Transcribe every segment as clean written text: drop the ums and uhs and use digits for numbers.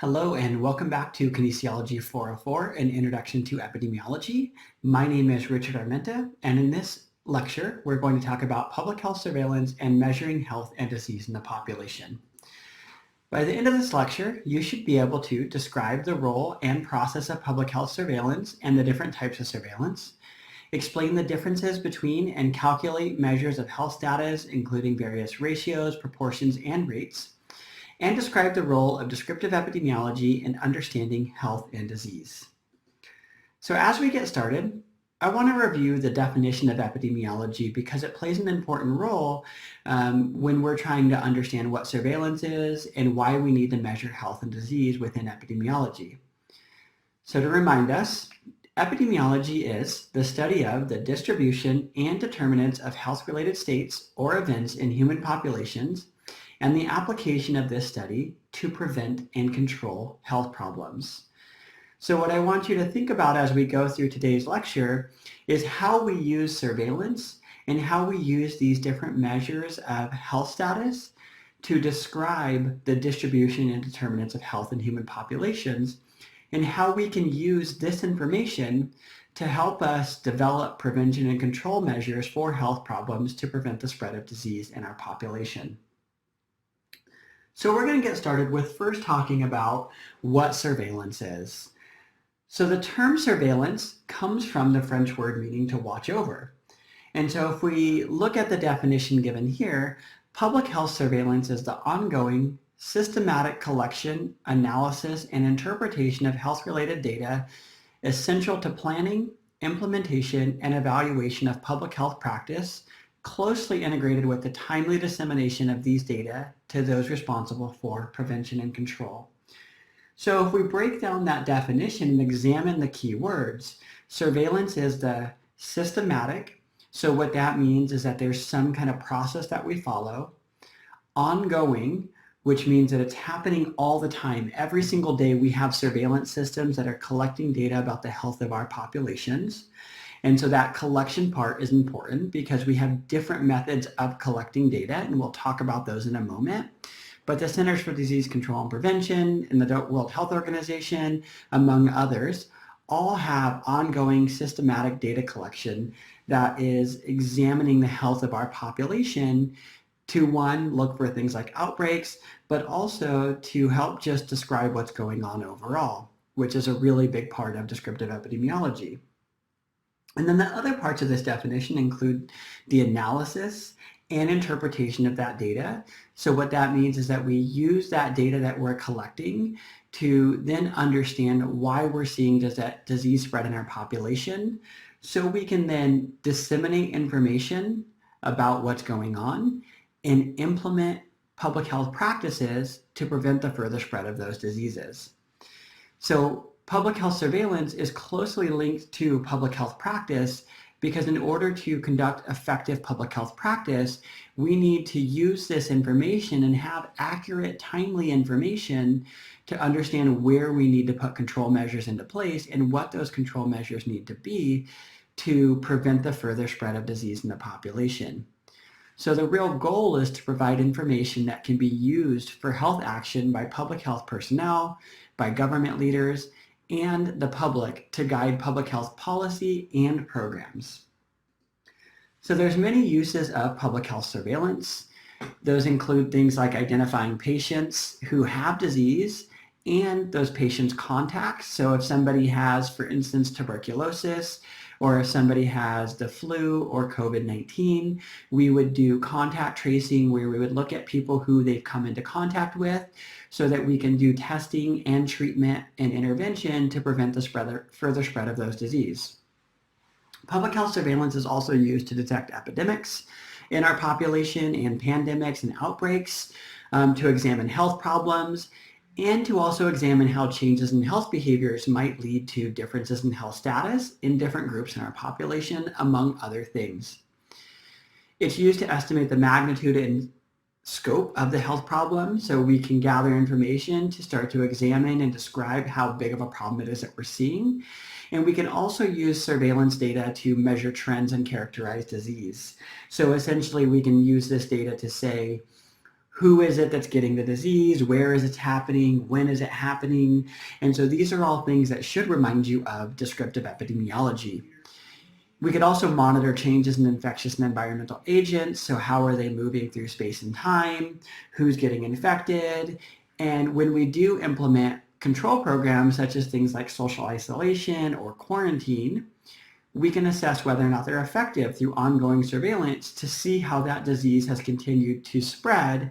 Hello and welcome back to Kinesiology 404, an introduction to epidemiology. My name is Richard Armenta, and in this lecture, we're going to talk about public health surveillance and measuring health and disease in the population. By the end of this lecture, you should be able to describe the role and process of public health surveillance and the different types of surveillance, explain the differences between and calculate measures of health status, including various ratios, proportions, and rates, and describe the role of descriptive epidemiology in understanding health and disease. So as we get started, I want to review the definition of epidemiology because it plays an important role when we're trying to understand what surveillance is and why we need to measure health and disease within epidemiology. So to remind us, epidemiology is the study of the distribution and determinants of health-related states or events in human populations and the application of this study to prevent and control health problems. So what I want you to think about as we go through today's lecture is how we use surveillance and how we use these different measures of health status to describe the distribution and determinants of health in human populations, and how we can use this information to help us develop prevention and control measures for health problems to prevent the spread of disease in our population. So we're going to get started with first talking about what surveillance is. So the term surveillance comes from the French word meaning to watch over. And so if we look at the definition given here, public health surveillance is the ongoing, systematic collection, analysis, and interpretation of health-related data essential to planning, implementation, and evaluation of public health practice, closely integrated with the timely dissemination of these data to those responsible for prevention and control. So if we break down that definition and examine the key words, surveillance is the systematic. So what that means is that there's some kind of process that we follow. Ongoing, which means that it's happening all the time. Every single day we have surveillance systems that are collecting data about the health of our populations. And so that collection part is important because we have different methods of collecting data, and we'll talk about those in a moment. But the Centers for Disease Control and Prevention and the World Health Organization, among others, all have ongoing systematic data collection that is examining the health of our population to, one, look for things like outbreaks, but also to help just describe what's going on overall, which is a really big part of descriptive epidemiology. And then the other parts of this definition include the analysis and interpretation of that data. So what that means is that we use that data that we're collecting to then understand why we're seeing that disease spread in our population, so we can then disseminate information about what's going on and implement public health practices to prevent the further spread of those diseases. So public health surveillance is closely linked to public health practice because in order to conduct effective public health practice, we need to use this information and have accurate, timely information to understand where we need to put control measures into place and what those control measures need to be to prevent the further spread of disease in the population. So the real goal is to provide information that can be used for health action by public health personnel, by government leaders, and the public to guide public health policy and programs. So there's many uses of public health surveillance. Those include things like identifying patients who have disease and those patients' contacts. So if somebody has, for instance, tuberculosis, or if somebody has the flu or COVID-19, we would do contact tracing where we would look at people who they've come into contact with so that we can do testing and treatment and intervention to prevent the further spread of those disease. Public health surveillance is also used to detect epidemics in our population and pandemics and outbreaks, to examine health problems, and to also examine how changes in health behaviors might lead to differences in health status in different groups in our population, among other things. It's used to estimate the magnitude and scope of the health problem so we can gather information to start to examine and describe how big of a problem it is that we're seeing. And we can also use surveillance data to measure trends and characterize disease. So essentially we can use this data to say, Who is it that's getting the disease? Where is it happening? When is it happening? And so these are all things that should remind you of descriptive epidemiology. We could also monitor changes in infectious and environmental agents. So how are they moving through space and time? Who's getting infected? And when we do implement control programs, such as things like social isolation or quarantine, we can assess whether or not they're effective through ongoing surveillance to see how that disease has continued to spread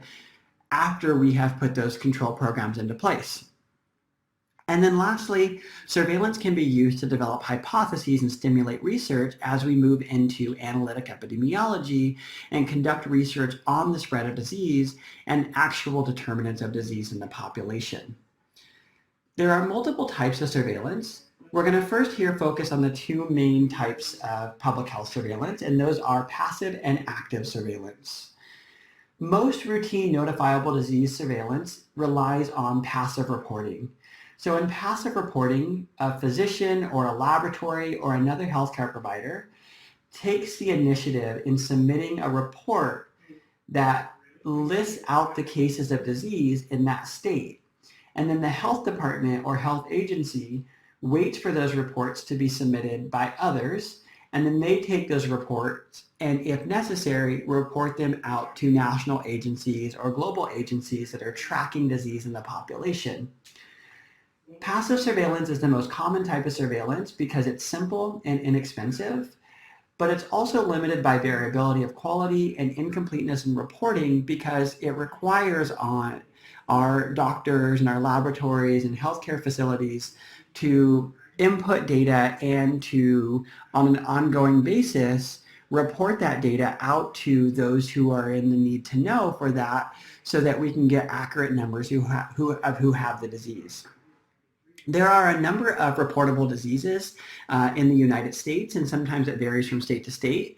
after we have put those control programs into place. And then lastly, surveillance can be used to develop hypotheses and stimulate research as we move into analytic epidemiology and conduct research on the spread of disease and actual determinants of disease in the population. There are multiple types of surveillance. We're going to first here focus on the two main types of public health surveillance, and those are passive and active surveillance. Most routine notifiable disease surveillance relies on passive reporting. So in passive reporting, a physician or a laboratory or another healthcare provider takes the initiative in submitting a report that lists out the cases of disease in that state. And then the health department or health agency waits for those reports to be submitted by others, and then they take those reports and, if necessary, report them out to national agencies or global agencies that are tracking disease in the population. Passive surveillance is the most common type of surveillance because it's simple and inexpensive, but it's also limited by variability of quality and incompleteness in reporting because it requires on our doctors and our laboratories and healthcare facilities to input data and to, on an ongoing basis, report that data out to those who are in the need to know for that so that we can get accurate numbers who have the disease. There are a number of reportable diseases in the United States, and sometimes it varies from state to state.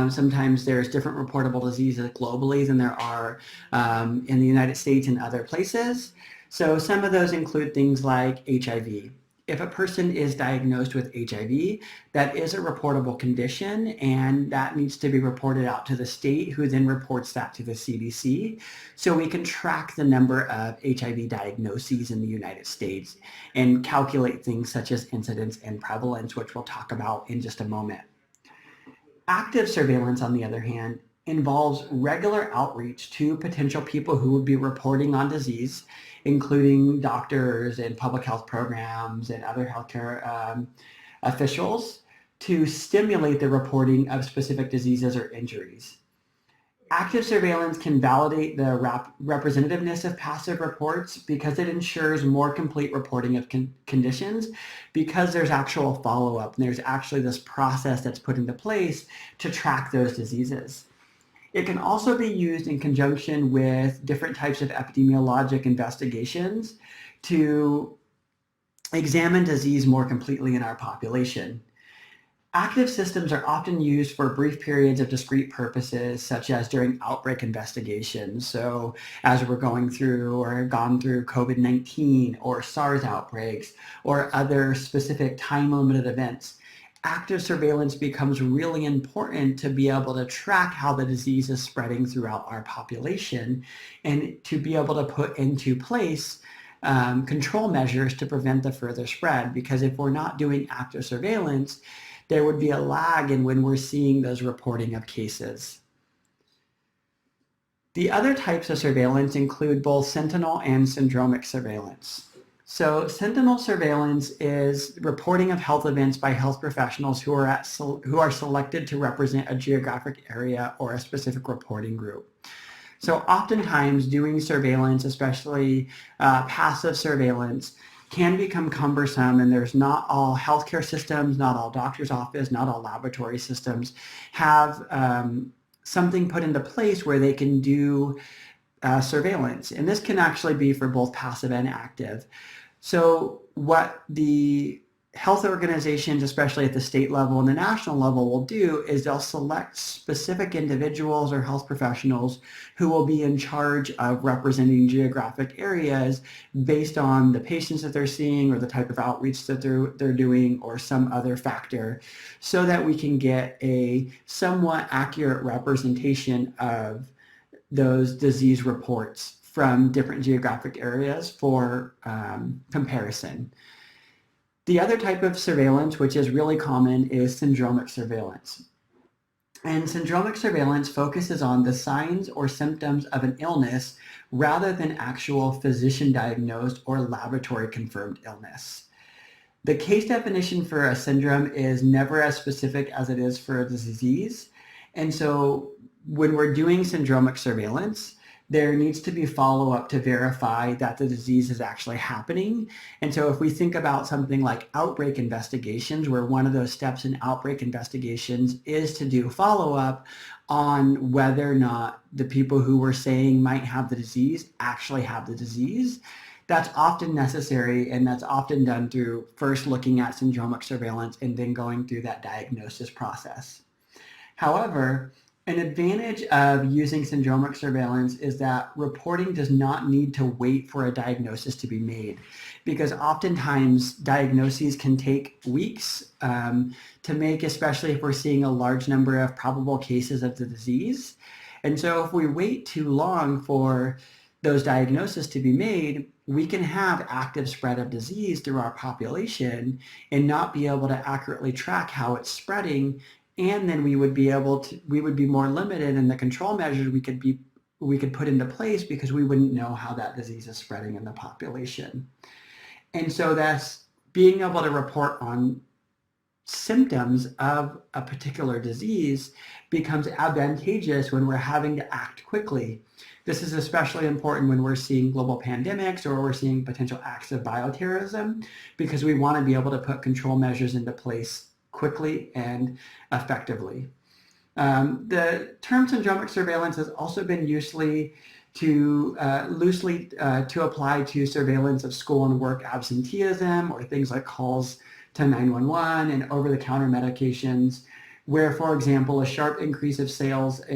Sometimes there's different reportable diseases globally than there are in the United States and other places. So some of those include things like HIV. If a person is diagnosed with HIV, that is a reportable condition, and that needs to be reported out to the state, who then reports that to the CDC. So we can track the number of HIV diagnoses in the United States and calculate things such as incidence and prevalence, which we'll talk about in just a moment. Active surveillance, on the other hand, involves regular outreach to potential people who would be reporting on disease, including doctors and public health programs and other healthcare officials, to stimulate the reporting of specific diseases or injuries. Active surveillance can validate the representativeness of passive reports because it ensures more complete reporting of conditions, because there's actual follow-up and there's actually this process that's put into place to track those diseases. It can also be used in conjunction with different types of epidemiologic investigations to examine disease more completely in our population. Active systems are often used for brief periods of discrete purposes, such as during outbreak investigations. So as we're going through or have gone through COVID-19 or SARS outbreaks or other specific time-limited events, active surveillance becomes really important to be able to track how the disease is spreading throughout our population and to be able to put into place control measures to prevent the further spread. Because if we're not doing active surveillance, there would be a lag in when we're seeing those reporting of cases. The other types of surveillance include both sentinel and syndromic surveillance. So sentinel surveillance is reporting of health events by health professionals who are selected to represent a geographic area or a specific reporting group. So oftentimes doing surveillance, especially passive surveillance, can become cumbersome, and there's not all healthcare systems, not all doctor's office, not all laboratory systems have something put into place where they can do surveillance. And this can actually be for both passive and active. So what the health organizations, especially at the state level and the national level, will do is they'll select specific individuals or health professionals who will be in charge of representing geographic areas based on the patients that they're seeing or the type of outreach that they're doing or some other factor, so that we can get a somewhat accurate representation of those disease reports from different geographic areas for comparison. The other type of surveillance, which is really common, is syndromic surveillance. And syndromic surveillance focuses on the signs or symptoms of an illness rather than actual physician-diagnosed or laboratory-confirmed illness. The case definition for a syndrome is never as specific as it is for a disease. And so when we're doing syndromic surveillance, there needs to be follow-up to verify that the disease is actually happening. And so if we think about something like outbreak investigations, where one of those steps in outbreak investigations is to do follow-up on whether or not the people who we're saying might have the disease actually have the disease, that's often necessary, and that's often done through first looking at syndromic surveillance and then going through that diagnosis process. However, an advantage of using syndromic surveillance is that reporting does not need to wait for a diagnosis to be made, because oftentimes diagnoses can take weeks to make, especially if we're seeing a large number of probable cases of the disease. And so if we wait too long for those diagnoses to be made, we can have active spread of disease through our population and not be able to accurately track how it's spreading. And then we would be more limited in the control measures we could put into place, because we wouldn't know how that disease is spreading in the population. And so that's being able to report on symptoms of a particular disease becomes advantageous when we're having to act quickly. This is especially important when we're seeing global pandemics or we're seeing potential acts of bioterrorism, because we want to be able to put control measures into place quickly and effectively. The term syndromic surveillance has also been loosely to apply to surveillance of school and work absenteeism, or things like calls to 911 and over-the-counter medications, where, for example, a sharp increase of sales of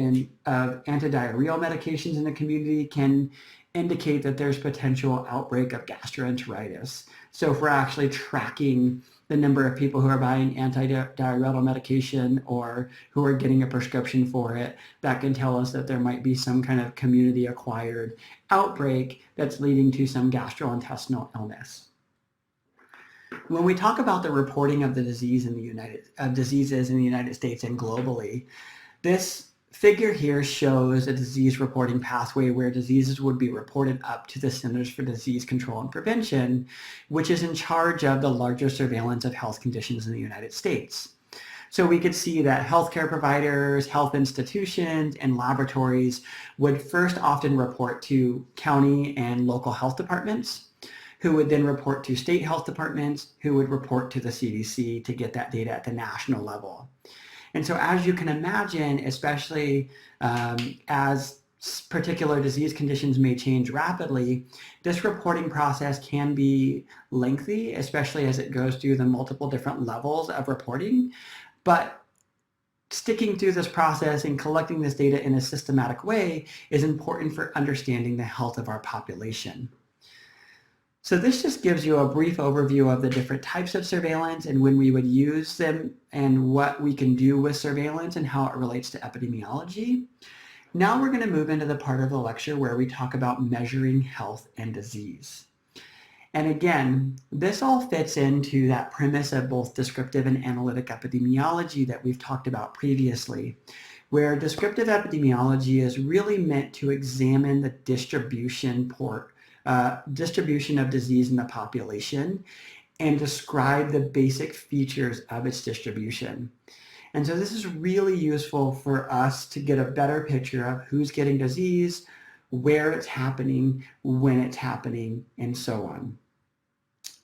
antidiarrheal medications in the community can indicate that there's potential outbreak of gastroenteritis. So if we're actually tracking the number of people who are buying antidiarrheal medication or who are getting a prescription for it, that can tell us that there might be some kind of community-acquired outbreak that's leading to some gastrointestinal illness. When we talk about the reporting of the diseases in the United States and globally, this figure here shows a disease reporting pathway where diseases would be reported up to the Centers for Disease Control and Prevention, which is in charge of the larger surveillance of health conditions in the United States. So we could see that healthcare providers, health institutions, and laboratories would first often report to county and local health departments, who would then report to state health departments, who would report to the CDC to get that data at the national level. And so as you can imagine, especially as particular disease conditions may change rapidly, this reporting process can be lengthy, especially as it goes through the multiple different levels of reporting. But sticking through this process and collecting this data in a systematic way is important for understanding the health of our population. So this just gives you a brief overview of the different types of surveillance and when we would use them and what we can do with surveillance and how it relates to epidemiology. Now we're going to move into the part of the lecture where we talk about measuring health and disease. And again, this all fits into that premise of both descriptive and analytic epidemiology that we've talked about previously, where descriptive epidemiology is really meant to examine the distribution of disease in the population and describe the basic features of its distribution. And so this is really useful for us to get a better picture of who's getting disease, where it's happening, when it's happening, and so on.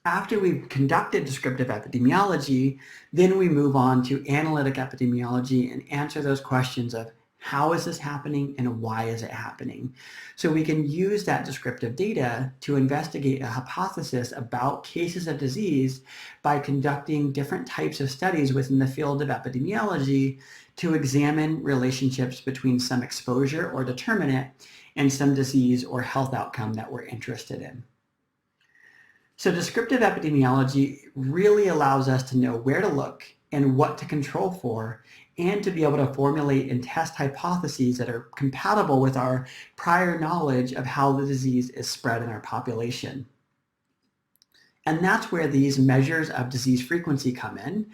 After we've conducted descriptive epidemiology, then we move on to analytic epidemiology and answer those questions of how is this happening and why is it happening? So we can use that descriptive data to investigate a hypothesis about cases of disease by conducting different types of studies within the field of epidemiology to examine relationships between some exposure or determinant and some disease or health outcome that we're interested in. So descriptive epidemiology really allows us to know where to look and what to control for, and to be able to formulate and test hypotheses that are compatible with our prior knowledge of how the disease is spread in our population. And that's where these measures of disease frequency come in,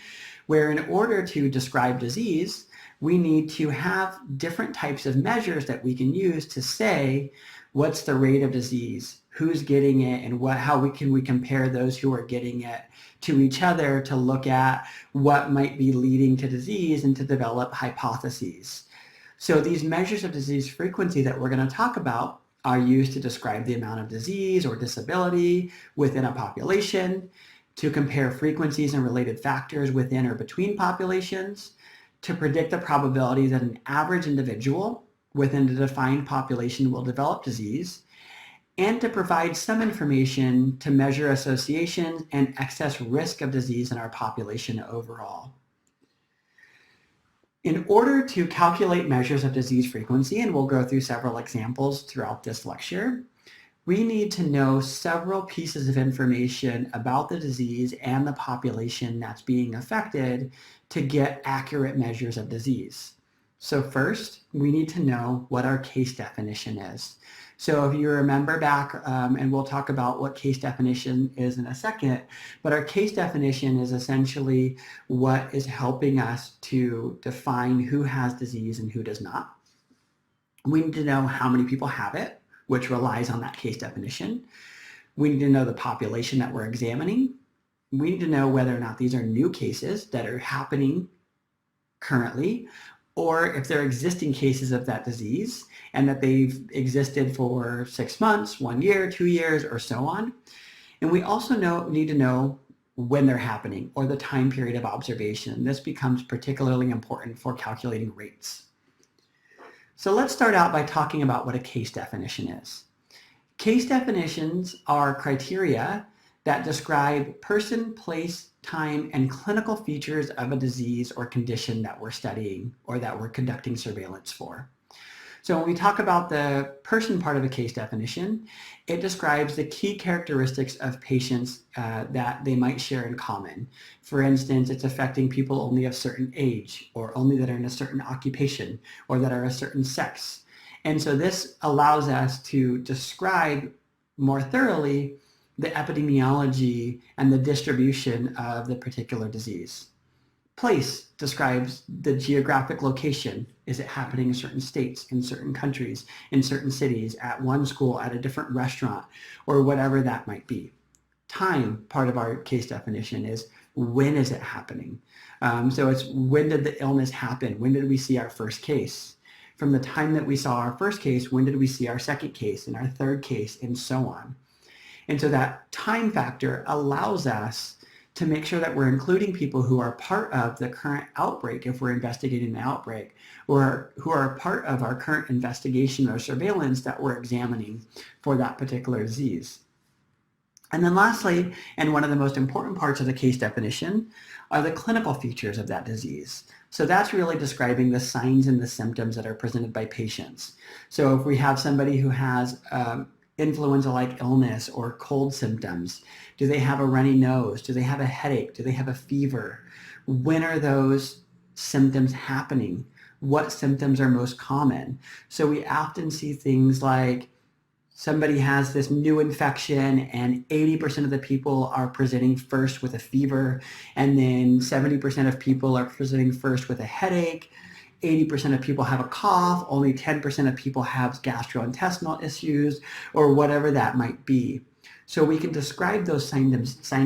where in order to describe disease, we need to have different types of measures that we can use to say what's the rate of disease, who's getting it, and how can we compare those who are getting it to each other to look at what might be leading to disease and to develop hypotheses. So these measures of disease frequency that we're going to talk about are used to describe the amount of disease or disability within a population, to compare frequencies and related factors within or between populations, to predict the probability that an average individual within the defined population will develop disease, and to provide some information to measure associations and excess risk of disease in our population overall. In order to calculate measures of disease frequency, and we'll go through several examples throughout this lecture, we need to know several pieces of information about the disease and the population that's being affected to get accurate measures of disease. So first, we need to know what our case definition is. So if you remember back, and we'll talk about what case definition is in a second, but our case definition is essentially what is helping us to define who has disease and who does not. We need to know how many people have it, which relies on that case definition. We need to know the population that we're examining. We need to know whether or not these are new cases that are happening currently, or if they're existing cases of that disease and that they've existed for 6 months, 1 year, 2 years, or so on. And we also need to know when they're happening or the time period of observation. This becomes particularly important for calculating rates. So let's start out by talking about what a case definition is. Case definitions are criteria that describe person, place, time, and clinical features of a disease or condition that we're studying or that we're conducting surveillance for. So when we talk about the person part of a case definition, it describes the key characteristics of patients that they might share in common. For instance, it's affecting people only of certain age, or only that are in a certain occupation, or that are a certain sex. And so this allows us to describe more thoroughly the epidemiology and the distribution of the particular disease. Place describes the geographic location. Is it happening in certain states, in certain countries, in certain cities, at one school, at a different restaurant, or whatever that might be. Time, part of our case definition, is when is it happening? So it's when did the illness happen? When did we see our first case? From the time that we saw our first case, when did we see our second case and our third case, and so on. And so that time factor allows us to make sure that we're including people who are part of the current outbreak if we're investigating the outbreak, or who are part of our current investigation or surveillance that we're examining for that particular disease. And then lastly, and one of the most important parts of the case definition, are the clinical features of that disease. So that's really describing the signs and the symptoms that are presented by patients. So if we have somebody who has influenza-like illness or cold symptoms, do they have a runny nose? Do they have a headache? Do they have a fever? When are those symptoms happening? What symptoms are most common? So we often see things like somebody has this new infection and 80% of the people are presenting first with a fever, and then 70% of people are presenting first with a headache. 80% of people have a cough, only 10% of people have gastrointestinal issues, or whatever that might be. So we can describe those signs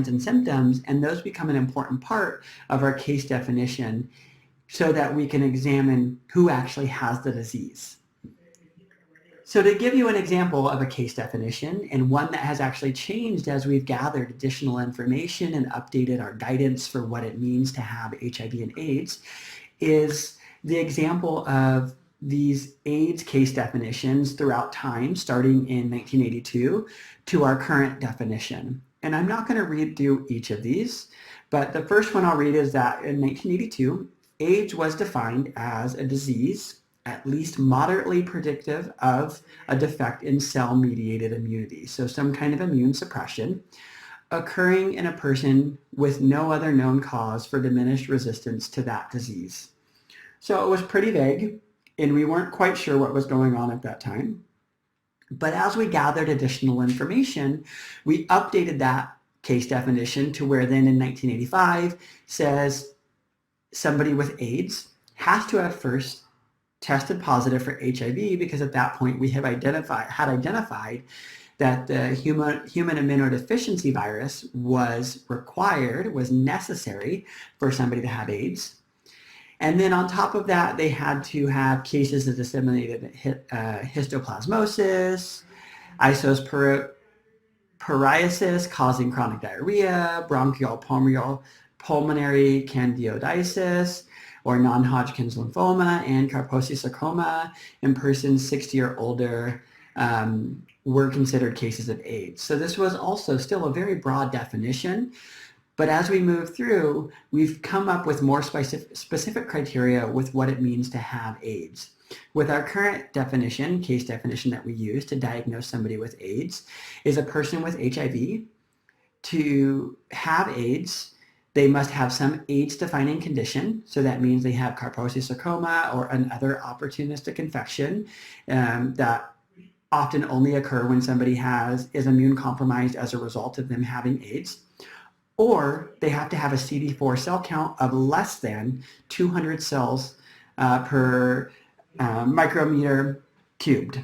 and symptoms, and those become an important part of our case definition so that we can examine who actually has the disease. So to give you an example of a case definition, and one that has actually changed as we've gathered additional information and updated our guidance for what it means to have HIV and AIDS, is the example of these AIDS case definitions throughout time, starting in 1982 to our current definition. And I'm not going to read through each of these, but the first one I'll read is that in 1982, AIDS was defined as a disease at least moderately predictive of a defect in cell-mediated immunity, so some kind of immune suppression, occurring in a person with no other known cause for diminished resistance to that disease. So it was pretty vague, and we weren't quite sure what was going on at that time. But as we gathered additional information, we updated that case definition to where then in 1985 says somebody with AIDS has to have first tested positive for HIV, because at that point we had identified that the human immunodeficiency virus was necessary for somebody to have AIDS. And then on top of that, they had to have cases of disseminated histoplasmosis, isopsoriasis causing chronic diarrhea, bronchial pulmonary candidiasis, or non-Hodgkin's lymphoma, and Kaposi sarcoma in persons 60 or older were considered cases of AIDS. So this was also still a very broad definition. But as we move through, we've come up with more specific criteria with what it means to have AIDS. With our current definition, case definition that we use to diagnose somebody with AIDS, is a person with HIV. To have AIDS, they must have some AIDS-defining condition. So that means they have Kaposi sarcoma or another opportunistic infection that often only occur when somebody is immune compromised as a result of them having AIDS. Or they have to have a CD4 cell count of less than 200 cells per micrometer cubed.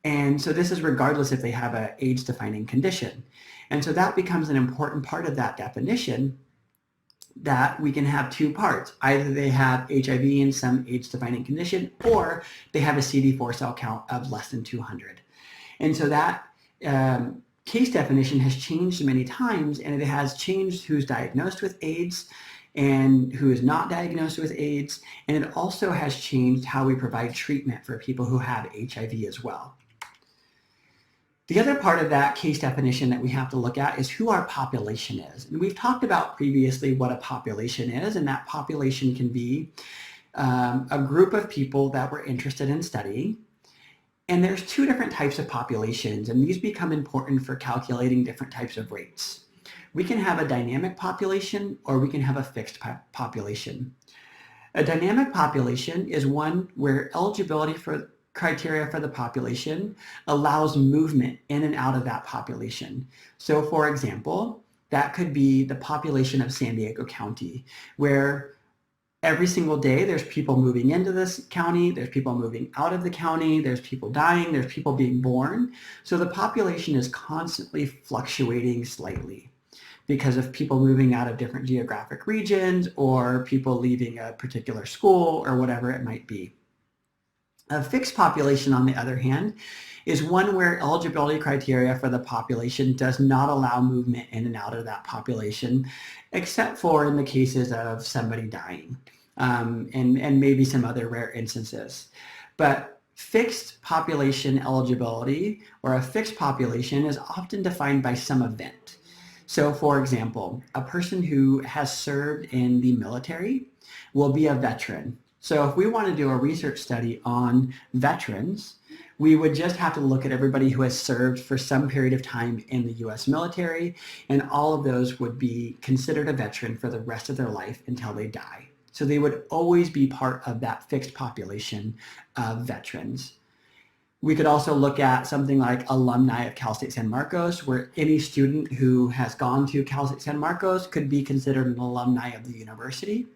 And so this is regardless if they have an AIDS-defining condition. And so that becomes an important part of that definition, that we can have two parts. Either they have HIV and some AIDS-defining condition, or they have a CD4 cell count of less than 200. And so that case definition has changed many times, and it has changed who's diagnosed with AIDS and who is not diagnosed with AIDS, and it also has changed how we provide treatment for people who have HIV as well. The other part of that case definition that we have to look at is who our population is. And we've talked about previously what a population is, and that population can be a group of people that we're interested in studying. And there's two different types of populations, and these become important for calculating different types of rates. We can have a dynamic population, or we can have a fixed population. A dynamic population is one where eligibility criteria for the population allows movement in and out of that population. So for example, that could be the population of San Diego County, where every single day there's people moving into this county, there's people moving out of the county, there's people dying, there's people being born. So the population is constantly fluctuating slightly because of people moving out of different geographic regions, or people leaving a particular school, or whatever it might be. A fixed population, on the other hand, is one where eligibility criteria for the population does not allow movement in and out of that population, except for in the cases of somebody dying, and maybe some other rare instances. But fixed population eligibility, or a fixed population, is often defined by some event. So for example, a person who has served in the military will be a veteran. So if we want to do a research study on veterans, we would just have to look at everybody who has served for some period of time in the U.S. military, and all of those would be considered a veteran for the rest of their life until they die. So they would always be part of that fixed population of veterans. We could also look at something like alumni of Cal State San Marcos, where any student who has gone to Cal State San Marcos could be considered an alumni of the university.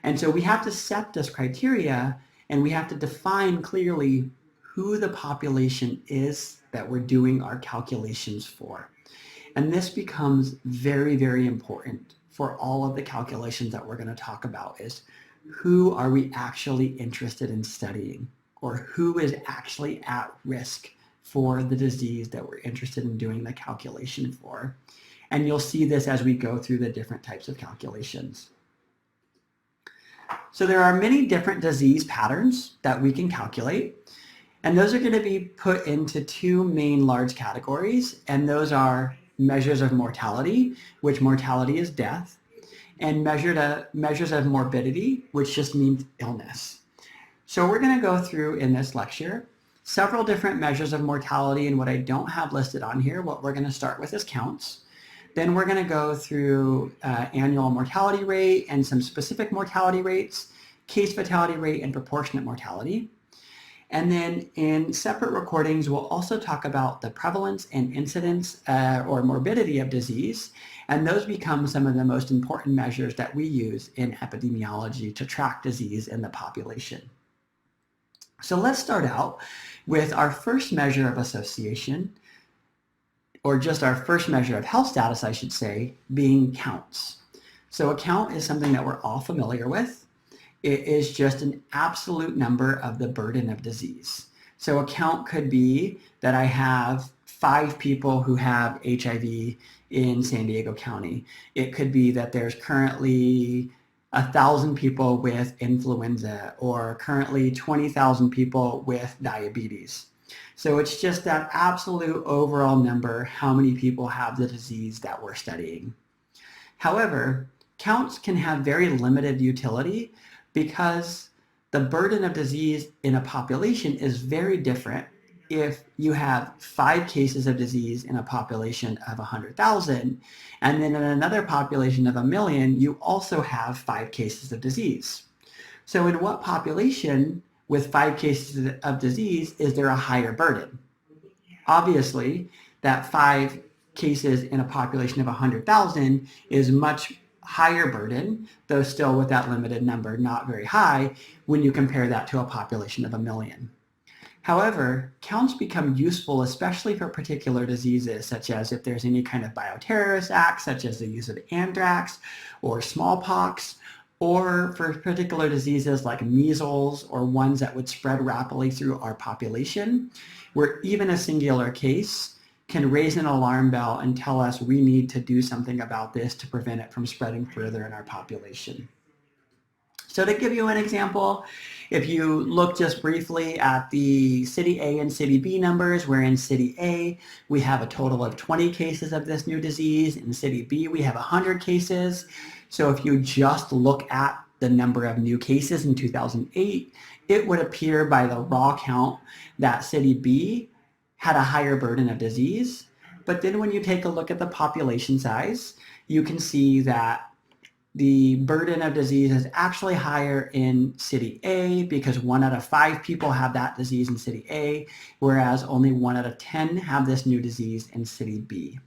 And so we have to set this criteria, and we have to define clearly who the population is that we're doing our calculations for. And this becomes very, very important for all of the calculations that we're going to talk about, is who are we actually interested in studying, or who is actually at risk for the disease that we're interested in doing the calculation for. And you'll see this as we go through the different types of calculations. So there are many different disease patterns that we can calculate, and those are going to be put into two main large categories, and those are measures of mortality, which mortality is death, and measures of morbidity, which just means illness. So we're going to go through in this lecture several different measures of mortality, and what I don't have listed on here, what we're going to start with is counts. Then we're going to go through annual mortality rate and some specific mortality rates, case fatality rate, and proportionate mortality. And then in separate recordings, we'll also talk about the prevalence and incidence or morbidity of disease. And those become some of the most important measures that we use in epidemiology to track disease in the population. So let's start out with our first measure of association, or just our first measure of health status, I should say, being counts. So a count is something that we're all familiar with. It is just an absolute number of the burden of disease. So a count could be that I have 5 people who have HIV in San Diego County. It could be that there's currently 1,000 people with influenza, or currently 20,000 people with diabetes. So it's just that absolute overall number, how many people have the disease that we're studying. However, counts can have very limited utility because the burden of disease in a population is very different if you have 5 cases of disease in a population of 100,000, and then in another population of 1 million, you also have 5 cases of disease. So in what population with 5 cases of disease is there a higher burden? Obviously, that 5 cases in a population of 100,000 is much higher burden, though still with that limited number, not very high when you compare that to a population of 1 million. However, counts become useful especially for particular diseases, such as if there's any kind of bioterrorist act, such as the use of anthrax or smallpox, or for particular diseases like measles or ones that would spread rapidly through our population, where even a singular case can raise an alarm bell and tell us we need to do something about this to prevent it from spreading further in our population. So to give you an example, if you look just briefly at the City A and City B numbers, where in City A we have a total of 20 cases of this new disease, in City B we have 100 cases. So if you just look at the number of new cases in 2008, it would appear by the raw count that City B had a higher burden of disease. But then when you take a look at the population size, you can see that the burden of disease is actually higher in City A because 1 out of 5 people have that disease in City A, whereas only 1 out of 10 have this new disease in City B.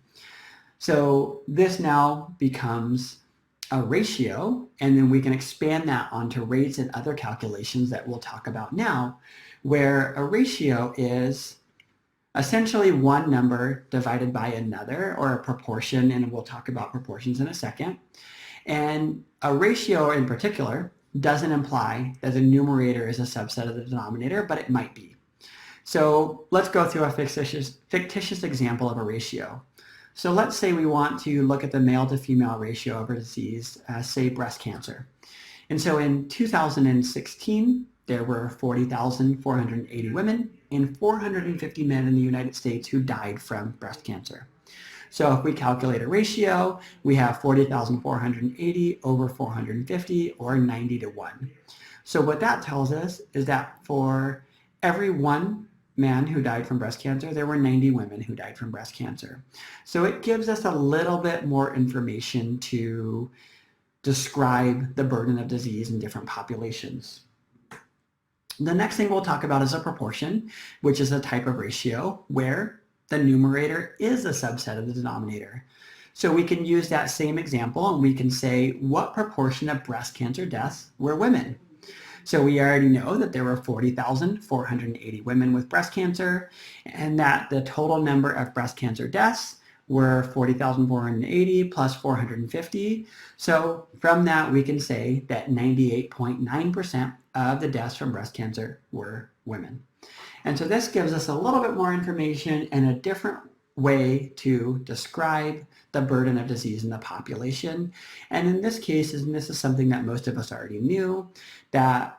So this now becomes a ratio, and then we can expand that onto rates and other calculations that we'll talk about now, where a ratio is essentially one number divided by another, or a proportion, and we'll talk about proportions in a second. And a ratio in particular doesn't imply that the numerator is a subset of the denominator, but it might be. So let's go through a fictitious example of a ratio. So let's say we want to look at the male to female ratio of a disease, say breast cancer. And so in 2016, there were 40,480 women and 450 men in the United States who died from breast cancer. So if we calculate a ratio, we have 40,480 over 450, or 90 to 1. So what that tells us is that for every 1 man who died from breast cancer, there were 90 women who died from breast cancer. So it gives us a little bit more information to describe the burden of disease in different populations. The next thing we'll talk about is a proportion, which is a type of ratio where the numerator is a subset of the denominator. So we can use that same example and we can say what proportion of breast cancer deaths were women. So we already know that there were 40,480 women with breast cancer, and that the total number of breast cancer deaths were 40,480 plus 450. So from that we can say that 98.9% of the deaths from breast cancer were women. And so this gives us a little bit more information and a different way to describe the burden of disease in the population. And in this case, and this is something that most of us already knew, that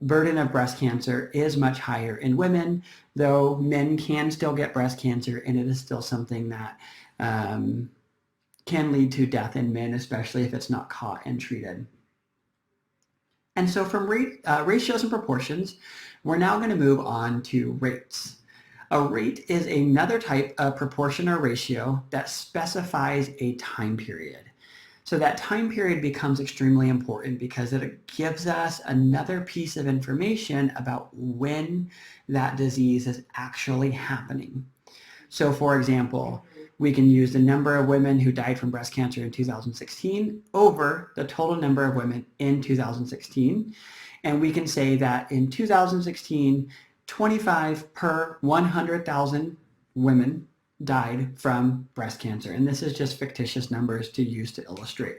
burden of breast cancer is much higher in women, though men can still get breast cancer, and it is still something that can lead to death in men, especially if it's not caught and treated. And so from ratios and proportions, we're now going to move on to rates. A rate is another type of proportion or ratio that specifies a time period. So that time period becomes extremely important because it gives us another piece of information about when that disease is actually happening. So for example, we can use the number of women who died from breast cancer in 2016 over the total number of women in 2016. And we can say that in 2016, 25 per 100,000 women died from breast cancer. And this is just fictitious numbers to use to illustrate.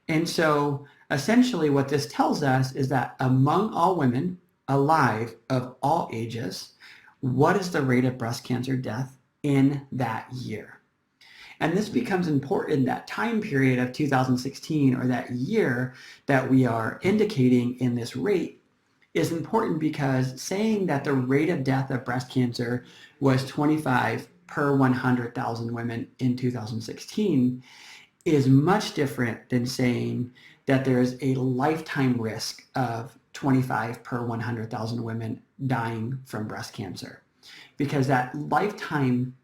And so essentially what this tells us is that among all women alive of all ages, what is the rate of breast cancer death in that year? And this becomes important, that time period of 2016 or that year that we are indicating in this rate is important because saying that the rate of death of breast cancer was 25 per 100,000 women in 2016 is much different than saying that there is a lifetime risk of 25 per 100,000 women dying from breast cancer, because that lifetime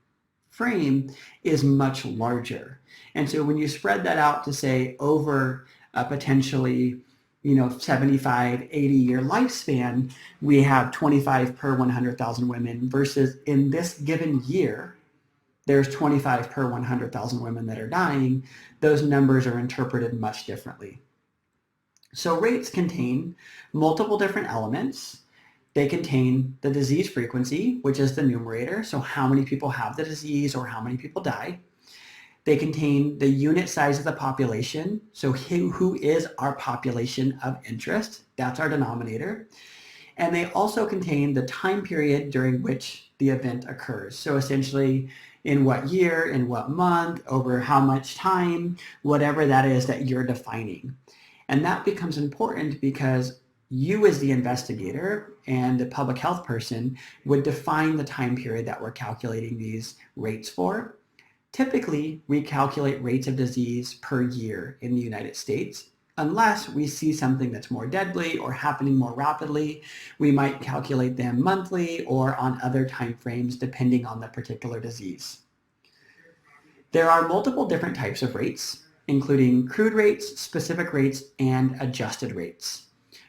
frame is much larger. And so when you spread that out to say over a potentially 75, 80-year lifespan, we have 25 per 100,000 women versus in this given year, there's 25 per 100,000 women that are dying. Those numbers are interpreted much differently. So rates contain multiple different elements. They contain the disease frequency, which is the numerator, so how many people have the disease or how many people die. They contain the unit size of the population, so who is our population of interest, that's our denominator. And they also contain the time period during which the event occurs. So essentially, in what year, in what month, over how much time, whatever that is that you're defining. And that becomes important because you as the investigator and the public health person would define the time period that we're calculating these rates for. Typically, we calculate rates of disease per year in the United States. Unless we see something that's more deadly or happening more rapidly, we might calculate them monthly or on other time frames depending on the particular disease. There are multiple different types of rates, including crude rates, specific rates, and adjusted rates.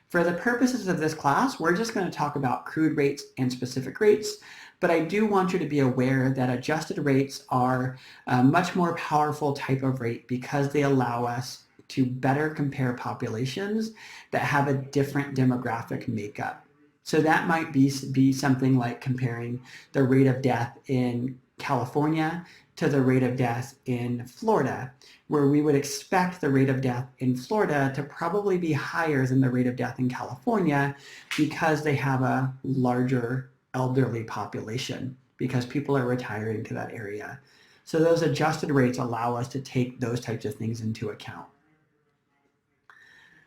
For the purposes of this class, we're just going to talk about crude rates and specific rates, but I do want you to be aware that adjusted rates are a much more powerful type of rate because they allow us to better compare populations that have a different demographic makeup. So that might be something like comparing the rate of death in California to the rate of death in Florida, where we would expect the rate of death in Florida to probably be higher than the rate of death in California because they have a larger elderly population, because people are retiring to that area. So those adjusted rates allow us to take those types of things into account.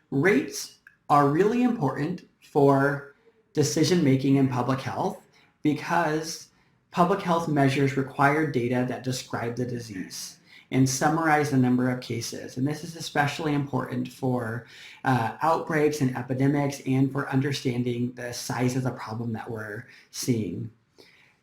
Rates are really important for decision-making in public health because public health measures require data that describe the disease and summarize the number of cases. And this is especially important for outbreaks and epidemics and for understanding the size of the problem that we're seeing.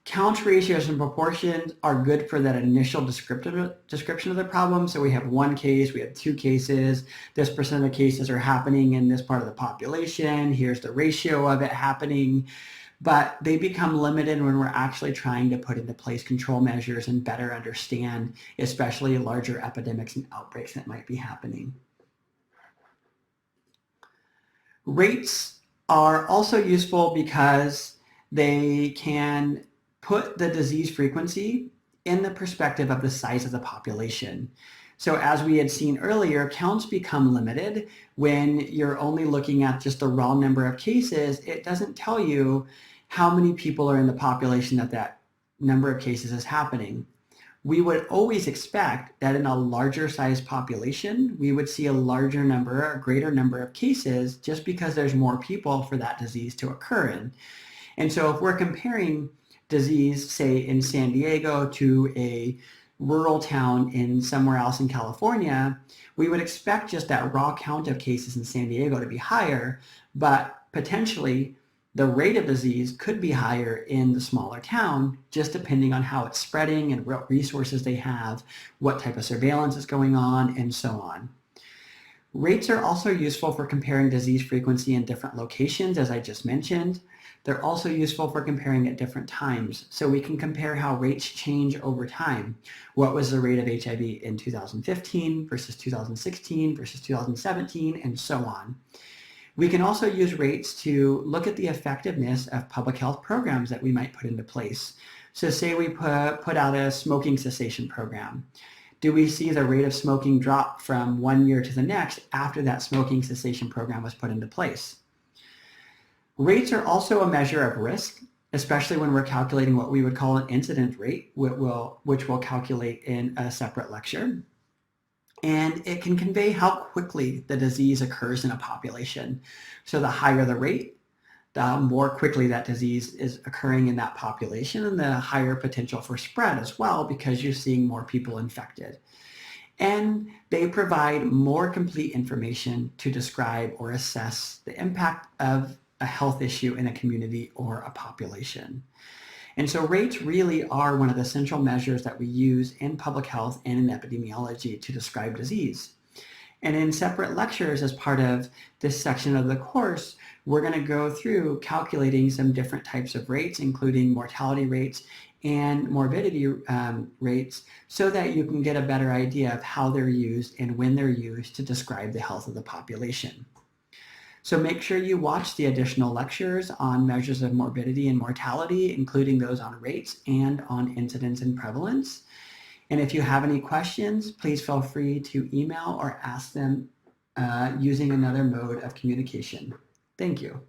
Count ratios and proportions are good for that initial description of the problem. So we have one case, we have two cases, this percent of cases are happening in this part of the population, here's the ratio of it happening. But they become limited when we're actually trying to put into place control measures and better understand, especially larger epidemics and outbreaks that might be happening. Rates are also useful because they can put the disease frequency in the perspective of the size of the population. So as we had seen earlier, counts become limited when you're only looking at just the raw number of cases. It doesn't tell you how many people are in the population that number of cases is happening. We would always expect that in a larger size population, we would see a larger number, a greater number of cases just because there's more people for that disease to occur in. And so if we're comparing disease, say in San Diego to a rural town in somewhere else in California, we would expect just that raw count of cases in San Diego to be higher, but potentially The rate of disease could be higher in the smaller town, just depending on how it's spreading and what resources they have, what type of surveillance is going on, and so on. Rates are also useful for comparing disease frequency in different locations, as I just mentioned. They're also useful for comparing at different times, so we can compare how rates change over time. What was the rate of HIV in 2015 versus 2016 versus 2017, and so on. We can also use rates to look at the effectiveness of public health programs that we might put into place. So say we put out a smoking cessation program. Do we see the rate of smoking drop from one year to the next after that smoking cessation program was put into place? Rates are also a measure of risk, especially when we're calculating what we would call an incidence rate, which we'll calculate in a separate lecture. And it can convey how quickly the disease occurs in a population. So the higher the rate, the more quickly that disease is occurring in that population, and the higher potential for spread as well, because you're seeing more people infected. And they provide more complete information to describe or assess the impact of a health issue in a community or a population. And so rates really are one of the central measures that we use in public health and in epidemiology to describe disease. And in separate lectures as part of this section of the course, we're going to go through calculating some different types of rates, including mortality rates and morbidity rates, so that you can get a better idea of how they're used and when they're used to describe the health of the population. So make sure you watch the additional lectures on measures of morbidity and mortality, including those on rates and on incidence and prevalence. And if you have any questions, please feel free to email or ask them using another mode of communication. Thank you.